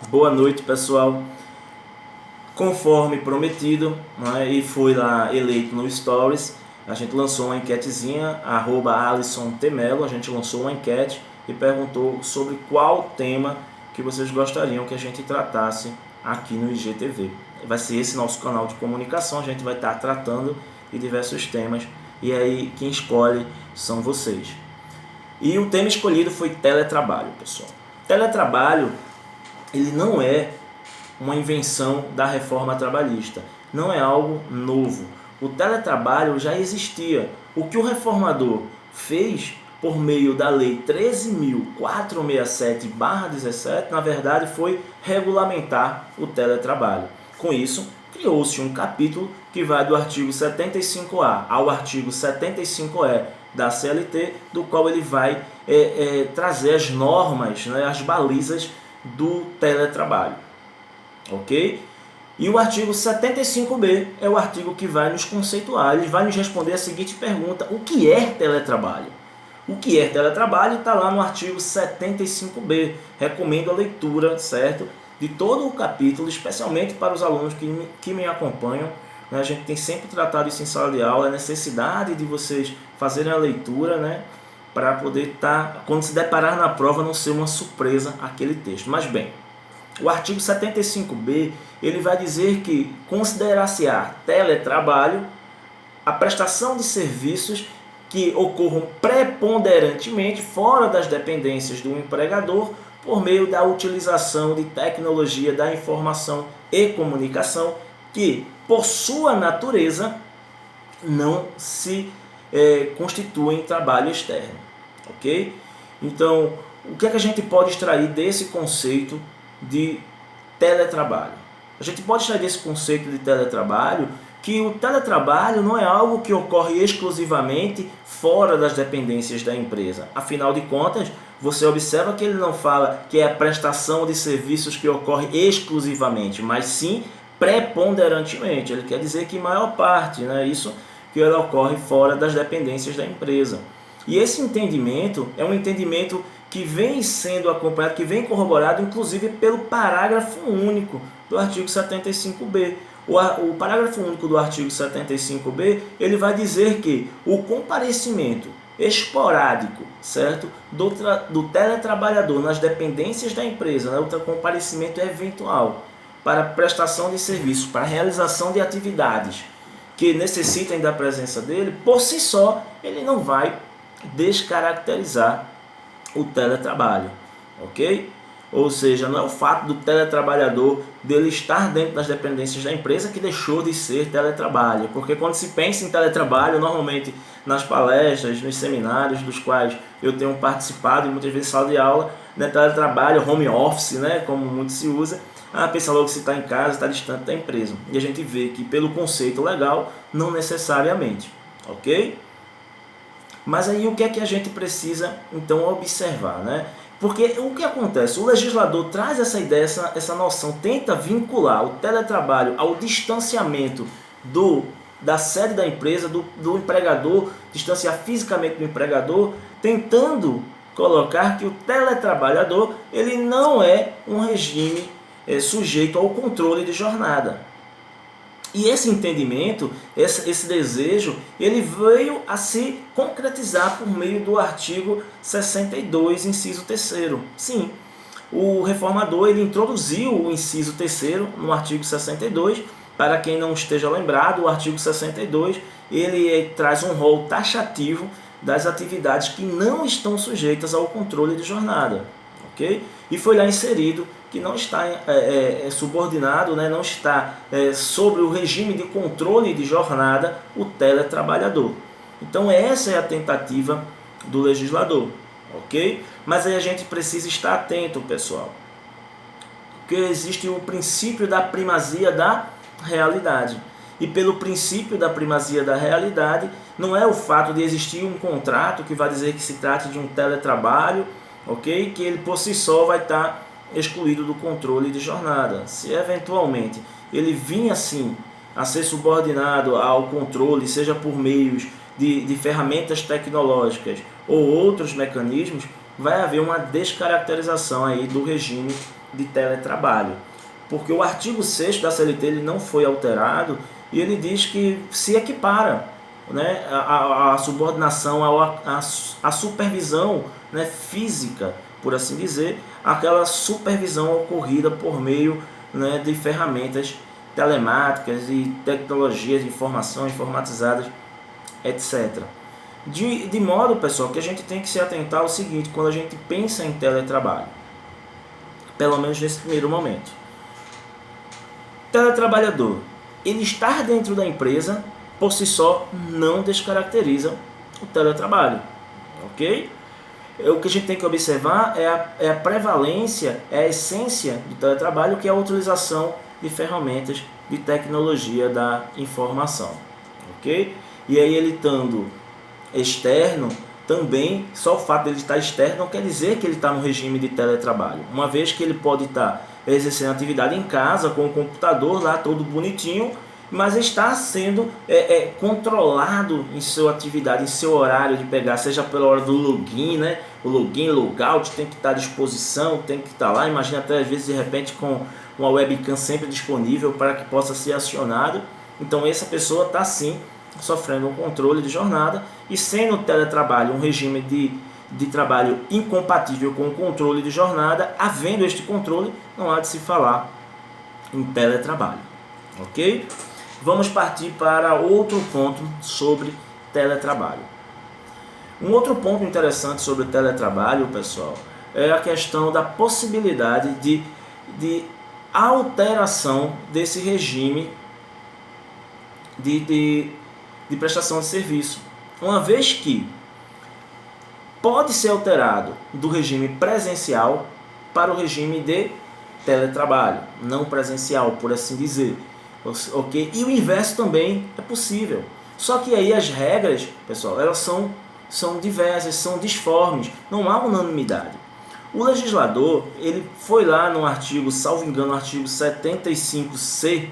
Boa noite, pessoal. Conforme prometido, né, e foi lá eleito no Stories, a gente lançou uma enquetezinha, @AlissonTemelo, a gente lançou uma enquete e perguntou sobre qual tema que vocês gostariam que a gente tratasse aqui no IGTV. Vai ser esse nosso canal de comunicação, a gente vai estar tratando de diversos temas e aí quem escolhe são vocês. E o tema escolhido foi teletrabalho, pessoal. Teletrabalho, ele não é uma invenção da reforma trabalhista, não é algo novo. O teletrabalho já existia. O que o reformador fez por meio da Lei 13.467/17, na verdade, foi regulamentar o teletrabalho. Com isso, criou-se um capítulo que vai do artigo 75A ao artigo 75E da CLT, do qual ele vai trazer as normas, né, as balizas do teletrabalho. Ok? E o artigo 75B é o artigo que vai nos conceituar, ele vai nos responder a seguinte pergunta: o que é teletrabalho? O que é teletrabalho está lá no artigo 75B. Recomendo a leitura, certo? De todo o capítulo, especialmente para os alunos que me acompanham. A gente tem sempre tratado isso em sala de aula, a necessidade de vocês fazerem a leitura, né? Para poder estar, quando se deparar na prova, não ser uma surpresa aquele texto. Mas bem, o artigo 75B, ele vai dizer que considerar-se-á teletrabalho a prestação de serviços que ocorram preponderantemente fora das dependências do empregador por meio da utilização de tecnologia da informação e comunicação que, por sua natureza, não se constituem trabalho externo. Ok? Então, o que é que a gente pode extrair desse conceito de teletrabalho? A gente pode extrair desse conceito de teletrabalho que o teletrabalho não é algo que ocorre exclusivamente fora das dependências da empresa. Afinal de contas, você observa que ele não fala que é a prestação de serviços que ocorre exclusivamente, mas sim preponderantemente. Ele quer dizer que maior parte, né, isso que ela ocorre fora das dependências da empresa. E esse entendimento é um entendimento que vem sendo acompanhado, que vem corroborado, inclusive, pelo parágrafo único do artigo 75B. O parágrafo único do artigo 75B, ele vai dizer que o comparecimento esporádico, certo, do teletrabalhador nas dependências da empresa, né, o comparecimento eventual para prestação de serviços, para realização de atividades que necessitem da presença dele, por si só, ele não vai descaracterizar o teletrabalho, ok? Ou seja, não é o fato do teletrabalhador dele estar dentro das dependências da empresa que deixou de ser teletrabalho, porque quando se pensa em teletrabalho, normalmente nas palestras, nos seminários dos quais eu tenho participado e muitas vezes em sala de aula, né, teletrabalho, home office, né, como muito se usa, pensa logo que se está em casa, está distante da empresa. E a gente vê que pelo conceito legal, não necessariamente, ok? Mas aí o que é que a gente precisa então observar, né? Porque o que acontece? O legislador traz essa ideia, essa noção, tenta vincular o teletrabalho ao distanciamento da sede da empresa, do empregador, distanciar fisicamente do empregador, tentando colocar que o teletrabalhador ele não é um regime sujeito ao controle de jornada. E esse entendimento, esse desejo, ele veio a se concretizar por meio do artigo 62, inciso 3º. Sim, o reformador ele introduziu o inciso 3º no artigo 62. Para quem não esteja lembrado, o artigo 62 ele traz um rol taxativo das atividades que não estão sujeitas ao controle de jornada. Okay? E foi lá inserido que não está subordinado, né, não está sobre o regime de controle de jornada o teletrabalhador. Então essa é a tentativa do legislador, ok? Mas aí a gente precisa estar atento, pessoal, porque existe o princípio da primazia da realidade. E pelo princípio da primazia da realidade, não é o fato de existir um contrato que vai dizer que se trata de um teletrabalho, ok? Que ele por si só vai estar excluído do controle de jornada. Se eventualmente ele vinha assim a ser subordinado ao controle, seja por meios de ferramentas tecnológicas ou outros mecanismos, vai haver uma descaracterização aí do regime de teletrabalho, porque o artigo 6º da CLT ele não foi alterado e ele diz que se equipara, né, a subordinação, a supervisão, né, física, por assim dizer, aquela supervisão ocorrida por meio, né, de ferramentas telemáticas e tecnologias de informação informatizadas, etc. De modo, pessoal, que a gente tem que se atentar ao seguinte, quando a gente pensa em teletrabalho, pelo menos nesse primeiro momento. Teletrabalhador, ele estar dentro da empresa, por si só, não descaracteriza o teletrabalho, ok? O que a gente tem que observar é a prevalência, é a essência do teletrabalho, que é a utilização de ferramentas de tecnologia da informação, ok? E aí ele estando externo, também, só o fato de ele estar externo não quer dizer que ele está no regime de teletrabalho, uma vez que ele pode estar exercendo atividade em casa, com o computador lá todo bonitinho, mas está sendo controlado em sua atividade, em seu horário de pegar, seja pela hora do login, né? O login, logout tem que estar à disposição, tem que estar lá, imagina até às vezes de repente com uma webcam sempre disponível para que possa ser acionado. Então essa pessoa está sim sofrendo um controle de jornada, e sendo o teletrabalho um regime de trabalho incompatível com o controle de jornada, havendo este controle, não há de se falar em teletrabalho, ok? Vamos partir para outro ponto sobre teletrabalho. Um outro ponto interessante sobre teletrabalho, pessoal, é a questão da possibilidade de alteração desse regime de prestação de serviço. Uma vez que pode ser alterado do regime presencial para o regime de teletrabalho, não presencial, por assim dizer. Ok? E o inverso também é possível. Só que aí as regras, pessoal, elas são diversas, são disformes, não há unanimidade. O legislador, ele foi lá no artigo, salvo engano, no artigo 75C,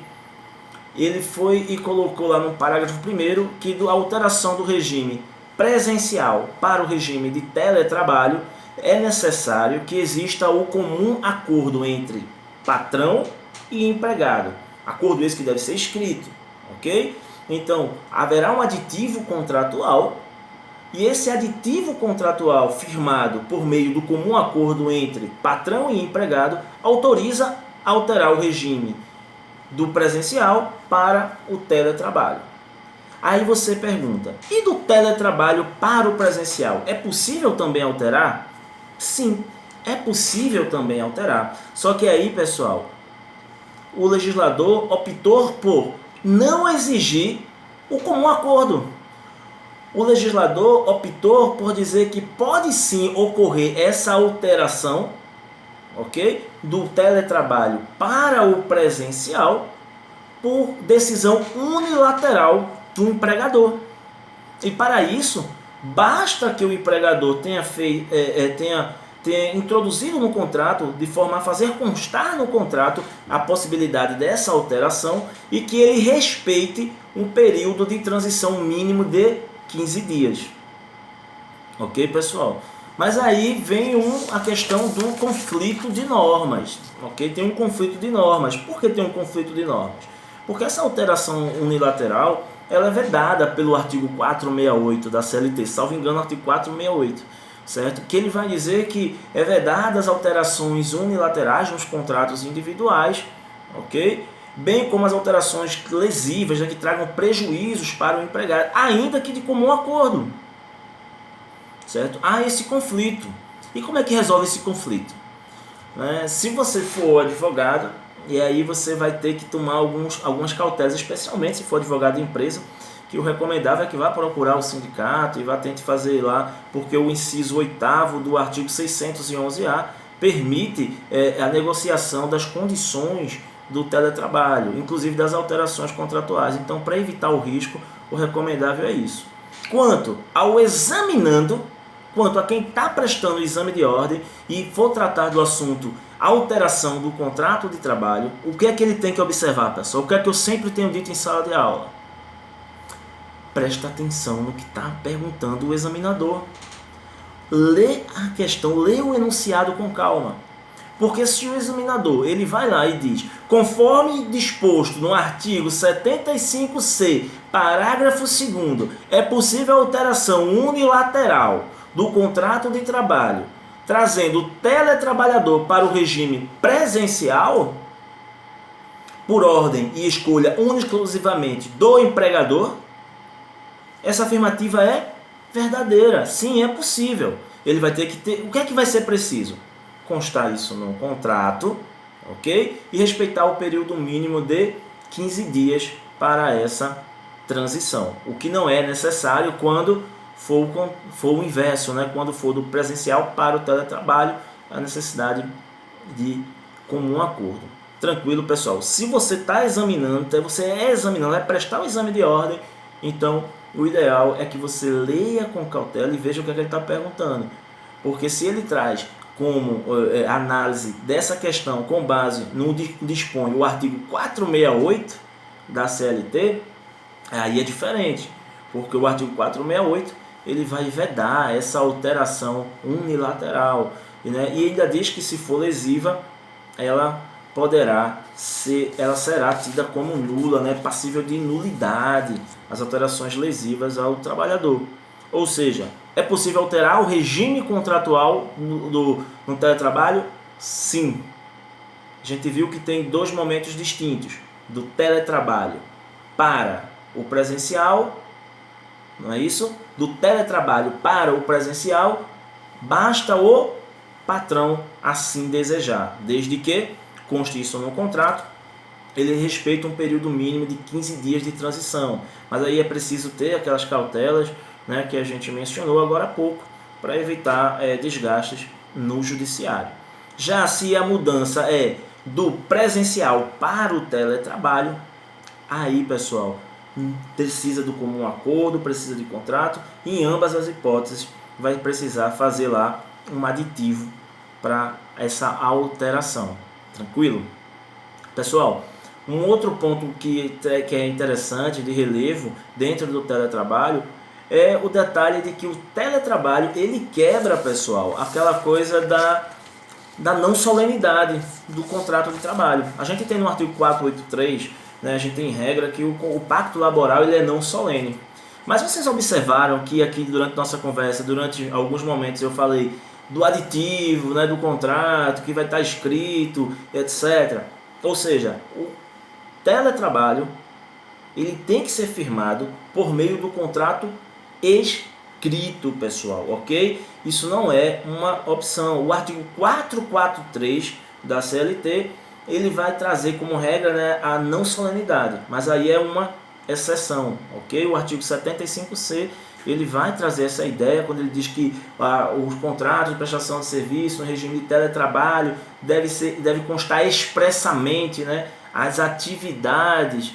ele foi e colocou lá no parágrafo 1º que a alteração do regime presencial para o regime de teletrabalho é necessário que exista o comum acordo entre patrão e empregado. Acordo esse que deve ser escrito, ok? Então, haverá um aditivo contratual, e esse aditivo contratual firmado por meio do comum acordo entre patrão e empregado autoriza a alterar o regime do presencial para o teletrabalho. Aí você pergunta, e do teletrabalho para o presencial, é possível também alterar? Sim, é possível também alterar. Só que aí, pessoal, o legislador optou por não exigir o comum acordo. O legislador optou por dizer que pode sim ocorrer essa alteração, ok? Do teletrabalho para o presencial por decisão unilateral do empregador. E para isso, basta que o empregador tenha introduzido no contrato, de forma a fazer constar no contrato a possibilidade dessa alteração, e que ele respeite um período de transição mínimo de 15 dias. Ok, pessoal? Mas aí vem a questão do conflito de normas. Ok? Tem um conflito de normas. Por que tem um conflito de normas? Porque essa alteração unilateral ela é vedada pelo artigo 468 da CLT, salvo engano, artigo 468, certo? Que ele vai dizer que é vedada as alterações unilaterais nos contratos individuais, ok? Bem como as alterações lesivas, né, que tragam prejuízos para o empregado, ainda que de comum acordo, certo? Há esse conflito. E como é que resolve esse conflito? Se você for advogado, e aí você vai ter que tomar algumas cautelas, especialmente se for advogado de empresa, que o recomendável é que vá procurar o sindicato e vá tentar fazer lá, porque o inciso 8º do artigo 611-A permite a negociação das condições do teletrabalho, inclusive das alterações contratuais. Então, para evitar o risco, o recomendável é isso. Quanto ao examinando, quanto a quem está prestando o exame de ordem e for tratar do assunto alteração do contrato de trabalho, o que é que ele tem que observar, pessoal? O que é que eu sempre tenho dito em sala de aula? Presta atenção no que está perguntando o examinador. Lê a questão, lê o enunciado com calma. Porque se o examinador ele vai lá e diz, conforme disposto no artigo 75C, parágrafo 2º, é possível alteração unilateral do contrato de trabalho, trazendo o teletrabalhador para o regime presencial, por ordem e escolha exclusivamente do empregador, essa afirmativa é verdadeira. Sim, é possível. Ele vai ter que ter... O que é que vai ser preciso? Constar isso no contrato, ok? E respeitar o período mínimo de 15 dias para essa transição. O que não é necessário quando for o inverso, né? Quando for do presencial para o teletrabalho, a necessidade de comum acordo. Tranquilo, pessoal? Se você está examinando, vai prestar o exame de ordem, então o ideal é que você leia com cautela e veja o que ele está perguntando. Porque se ele traz como análise dessa questão com base no dispõe o artigo 468 da CLT, aí é diferente. Porque o artigo 468 ele vai vedar essa alteração unilateral, né? E ainda diz que se for lesiva, ela será tida como nula, né? Passível de nulidade, as alterações lesivas ao trabalhador. Ou seja, é possível alterar o regime contratual no teletrabalho? Sim. A gente viu que tem dois momentos distintos do teletrabalho para o presencial, não é isso? Do teletrabalho para o presencial, basta o patrão assim desejar, desde que conste isso no contrato, ele respeita um período mínimo de 15 dias de transição. Mas aí é preciso ter aquelas cautelas, né, que a gente mencionou agora há pouco, para evitar desgastes no judiciário. Já se a mudança é do presencial para o teletrabalho, aí, pessoal, precisa do comum acordo, precisa de contrato, e em ambas as hipóteses vai precisar fazer lá um aditivo para essa alteração. Tranquilo? Pessoal, um outro ponto que é interessante, de relevo, dentro do teletrabalho, é o detalhe de que o teletrabalho, ele quebra, pessoal, aquela coisa da não solenidade do contrato de trabalho. A gente tem no artigo 483, né, a gente tem regra que o pacto laboral ele é não solene. Mas vocês observaram que aqui durante nossa conversa, durante alguns momentos eu falei do aditivo, né, do contrato, que vai estar escrito, etc. Ou seja, o teletrabalho ele tem que ser firmado por meio do contrato escrito, pessoal, ok? Isso não é uma opção. O artigo 443 da CLT ele vai trazer como regra, né, a não solenidade, mas aí é uma exceção, ok? O artigo 75C ele vai trazer essa ideia quando ele diz que os contratos de prestação de serviço no regime de teletrabalho deve constar expressamente, né, as atividades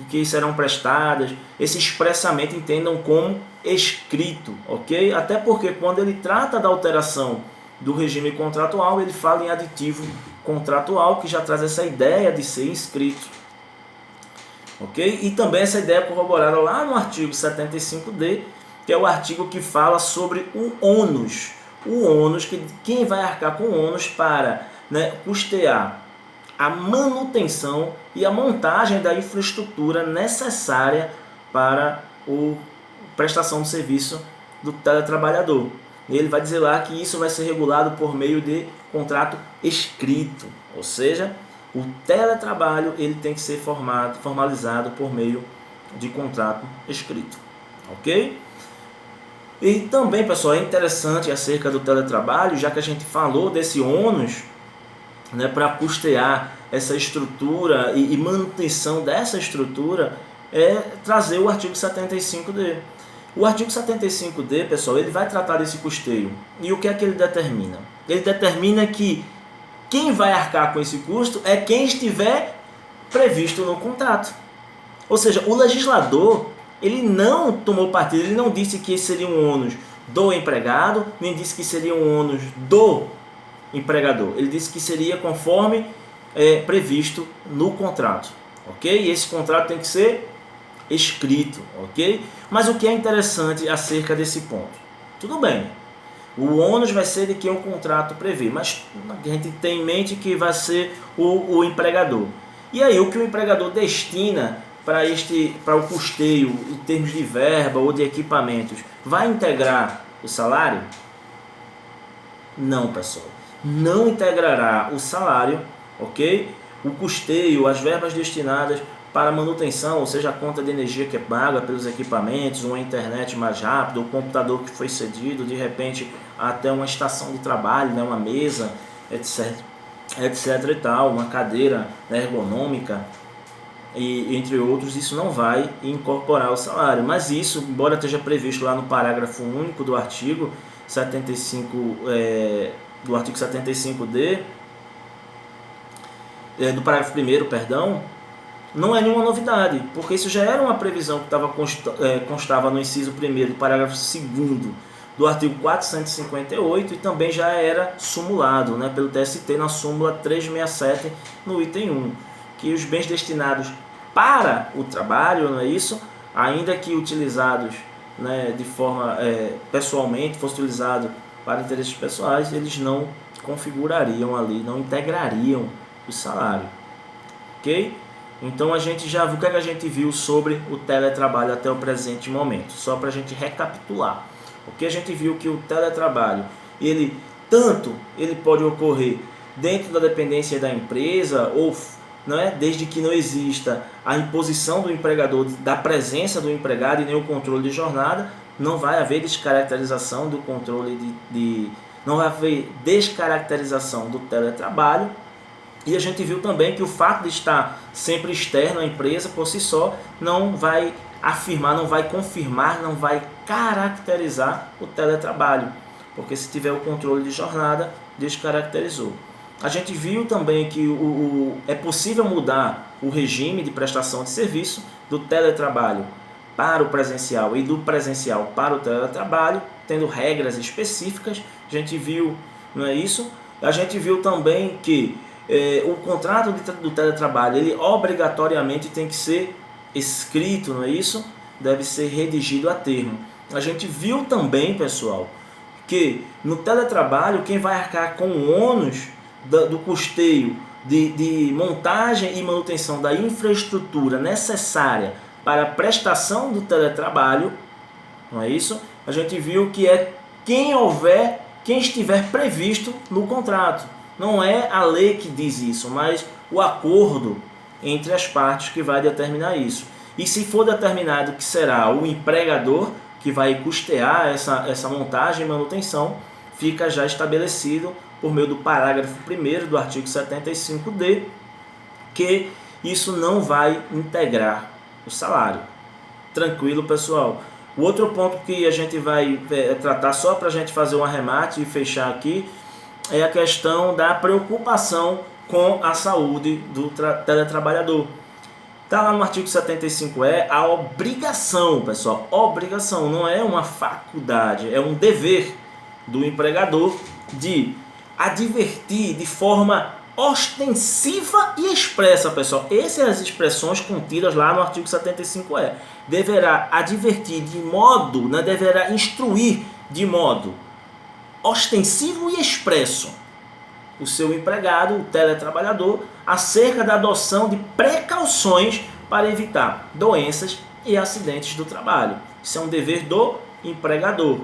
que serão prestadas. Esse expressamente entendam como escrito, ok? Até porque quando ele trata da alteração do regime contratual, ele fala em aditivo contratual, que já traz essa ideia de ser inscrito. Ok? E também essa ideia corroborada lá no artigo 75D, que é o artigo que fala sobre o ônus. O ônus, que quem vai arcar com o ônus para, né, custear a manutenção e a montagem da infraestrutura necessária para a prestação de serviço do teletrabalhador. Ele vai dizer lá que isso vai ser regulado por meio de contrato escrito, ou seja, o teletrabalho ele tem que ser formalizado por meio de contrato escrito, ok? E também, pessoal, é interessante acerca do teletrabalho, já que a gente falou desse ônus, né, para custear essa estrutura e manutenção dessa estrutura, é trazer o artigo 75D. O artigo 75D, pessoal, ele vai tratar desse custeio. E o que é que ele determina? Ele determina que quem vai arcar com esse custo é quem estiver previsto no contrato. Ou seja, o legislador ele não tomou partido, ele não disse que seria um ônus do empregado, nem disse que seria um ônus do empregador. Ele disse que seria conforme previsto no contrato, ok? E esse contrato tem que ser escrito, ok? Mas o que é interessante acerca desse ponto? Tudo bem, O ônus vai ser de quem o contrato prevê, mas a gente tem em mente que vai ser o empregador. E aí o que o empregador destina para o custeio em termos de verba ou de equipamentos, vai integrar o salário? Não, pessoal. Não integrará o salário, ok? O custeio, as verbas destinadas para manutenção, ou seja, a conta de energia que é paga pelos equipamentos, uma internet mais rápida, o computador que foi cedido, de repente até uma estação de trabalho, né, uma mesa, etc e tal, uma cadeira ergonômica, e entre outros, isso não vai incorporar o salário. Mas isso, embora esteja previsto lá no parágrafo único do artigo 75, do artigo 75D, do parágrafo 1º, perdão, não é nenhuma novidade, porque isso já era uma previsão que constava no inciso 1º do parágrafo 2º do artigo 458 e também já era sumulado, né, pelo TST na súmula 367 no item 1, que os bens destinados para o trabalho, não é isso? Ainda que utilizados, né, de forma pessoalmente, fosse utilizado para interesses pessoais, eles não configurariam ali, não integrariam o salário, ok? Então a gente já viu o que a gente viu sobre o teletrabalho até o presente momento, só para a gente recapitular. O que a gente viu que o teletrabalho, ele pode ocorrer dentro da dependência da empresa ou, né, desde que não exista a imposição do empregador, da presença do empregado e nem o controle de jornada, não vai haver descaracterização do controle não vai haver descaracterização do teletrabalho. E a gente viu também que o fato de estar sempre externo à empresa por si só não vai afirmar, não vai confirmar, não vai caracterizar o teletrabalho, porque se tiver o controle de jornada, descaracterizou. A gente viu também que é possível mudar o regime de prestação de serviço do teletrabalho para o presencial e do presencial para o teletrabalho, tendo regras específicas. A gente viu, não é isso? A gente viu também que o contrato do teletrabalho, ele obrigatoriamente tem que ser escrito, não é isso? Deve ser redigido a termo. A gente viu também, pessoal, que no teletrabalho quem vai arcar com o ônus do custeio de montagem e manutenção da infraestrutura necessária para a prestação do teletrabalho, não é isso? A gente viu que é quem estiver previsto no contrato. Não é a lei que diz isso, mas o acordo entre as partes que vai determinar isso. E se for determinado que será o empregador que vai custear essa montagem e manutenção, fica já estabelecido por meio do parágrafo 1º do artigo 75D que isso não vai integrar o salário. Tranquilo, pessoal? O outro ponto que a gente vai tratar, só para a gente fazer um arremate e fechar aqui, é a questão da preocupação com a saúde do teletrabalhador. Está lá no artigo 75E a obrigação, pessoal, obrigação, não é uma faculdade, é um dever do empregador de advertir de forma ostensiva e expressa, pessoal. Essas são as expressões contidas lá no artigo 75E. Deverá advertir de modo, né, deverá instruir de modo ostensivo e expresso o seu empregado, o teletrabalhador, acerca da adoção de precauções para evitar doenças e acidentes do trabalho. Isso é um dever do empregador,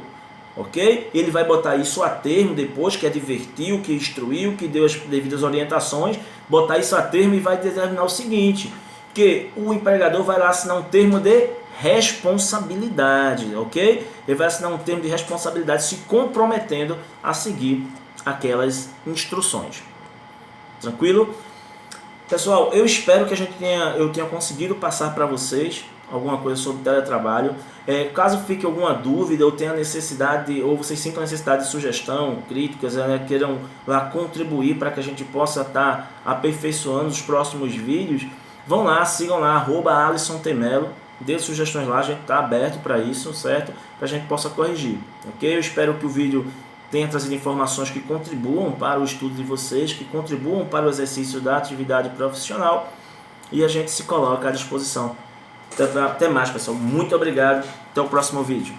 ok? Ele vai botar isso a termo depois que advertiu, que instruiu, que deu as devidas orientações, botar isso a termo e vai determinar o seguinte, que o empregador vai lá assinar um termo de responsabilidade, ok? Ele vai assinar um termo de responsabilidade se comprometendo a seguir aquelas instruções. Tranquilo? Pessoal, eu espero que eu tenha conseguido passar para vocês alguma coisa sobre teletrabalho. Caso fique alguma dúvida ou tenha necessidade, ou vocês sintam necessidade de sugestão, críticas, queiram lá contribuir para que a gente possa estar aperfeiçoando os próximos vídeos, vão lá, sigam lá, @AlissonTemelo, dê sugestões lá, a gente está aberto para isso, certo? Para a gente possa corrigir, ok? Eu espero que o vídeo tenha trazido informações que contribuam para o estudo de vocês, que contribuam para o exercício da atividade profissional, e a gente se coloca à disposição. Até mais, pessoal. Muito obrigado. Até o próximo vídeo.